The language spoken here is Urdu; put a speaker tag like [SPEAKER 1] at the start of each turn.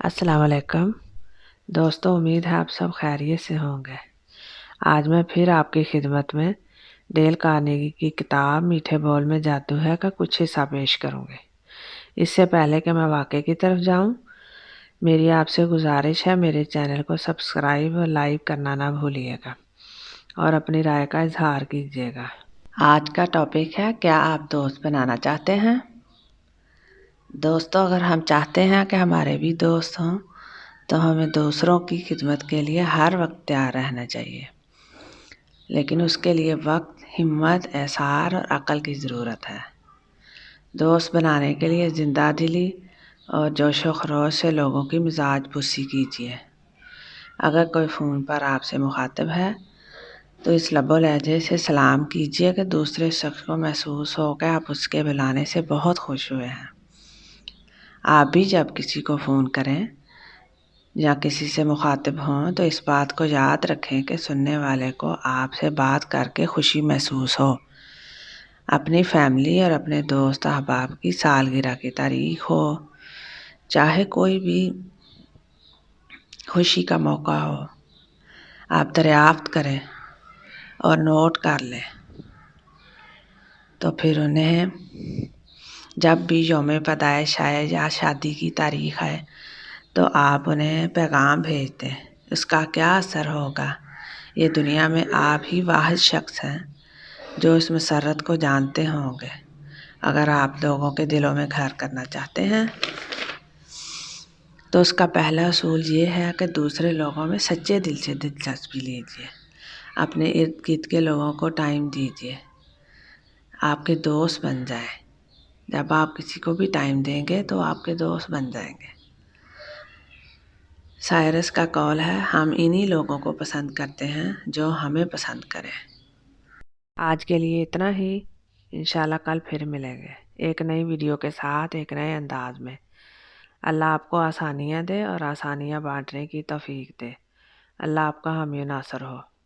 [SPEAKER 1] السلام علیکم دوستوں، امید ہے آپ سب خیریت سے ہوں گے۔ آج میں پھر آپ کی خدمت میں ڈیل کارنیگی کی کتاب میٹھے بول میں جادو ہے کا کچھ حصہ پیش کروں گی۔ اس سے پہلے کہ میں واقعے کی طرف جاؤں، میری آپ سے گزارش ہے میرے چینل کو سبسکرائب اور لائک کرنا نہ بھولیے گا اور اپنی رائے کا اظہار کیجیے گا۔ آج کا ٹاپک ہے، کیا آپ دوست بنانا چاہتے ہیں؟ دوستوں، اگر ہم چاہتے ہیں کہ ہمارے بھی دوست ہوں تو ہمیں دوسروں کی خدمت کے لیے ہر وقت تیار رہنا چاہیے، لیکن اس کے لیے وقت، ہمت، احساس اور عقل کی ضرورت ہے۔ دوست بنانے کے لیے زندہ دلی اور جوش و خروش سے لوگوں کی مزاج پرسی کیجیے۔ اگر کوئی فون پر آپ سے مخاطب ہے تو اس لب و لہجے سے سلام کیجیے کہ دوسرے شخص کو محسوس ہو کہ آپ اس کے بلانے سے بہت خوش ہوئے ہیں۔ آپ بھی جب کسی کو فون کریں یا کسی سے مخاطب ہوں تو اس بات کو یاد رکھیں کہ سننے والے کو آپ سے بات کر کے خوشی محسوس ہو۔ اپنی فیملی اور اپنے دوست احباب کی سالگرہ کی تاریخ ہو، چاہے کوئی بھی خوشی کا موقع ہو، آپ دریافت کریں اور نوٹ کر لیں۔ تو پھر انہیں جب بھی یوم پیدائش ہے یا شادی کی تاریخ ہے تو آپ انہیں پیغام بھیج دیں۔ اس کا کیا اثر ہوگا؟ یہ دنیا میں آپ ہی واحد شخص ہیں جو اس مسرت کو جانتے ہوں گے۔ اگر آپ لوگوں کے دلوں میں گھر کرنا چاہتے ہیں تو اس کا پہلا اصول یہ ہے کہ دوسرے لوگوں میں سچے دل سے دلچسپی لیجیے۔ اپنے ارد گرد کے لوگوں کو ٹائم دیجیے، آپ کے دوست بن جائیں۔ جب آپ کسی کو بھی ٹائم دیں گے تو آپ کے دوست بن جائیں گے۔ سائرس کا قول ہے، ہم انہی لوگوں کو پسند کرتے ہیں جو ہمیں پسند کریں۔ آج کے لیے اتنا ہی، انشاءاللہ کل پھر ملیں گے ایک نئی ویڈیو کے ساتھ، ایک نئے انداز میں۔ اللہ آپ کو آسانیاں دے اور آسانیاں بانٹنے کی توفیق دے۔ اللہ آپ کا حامی و ناصر ہو۔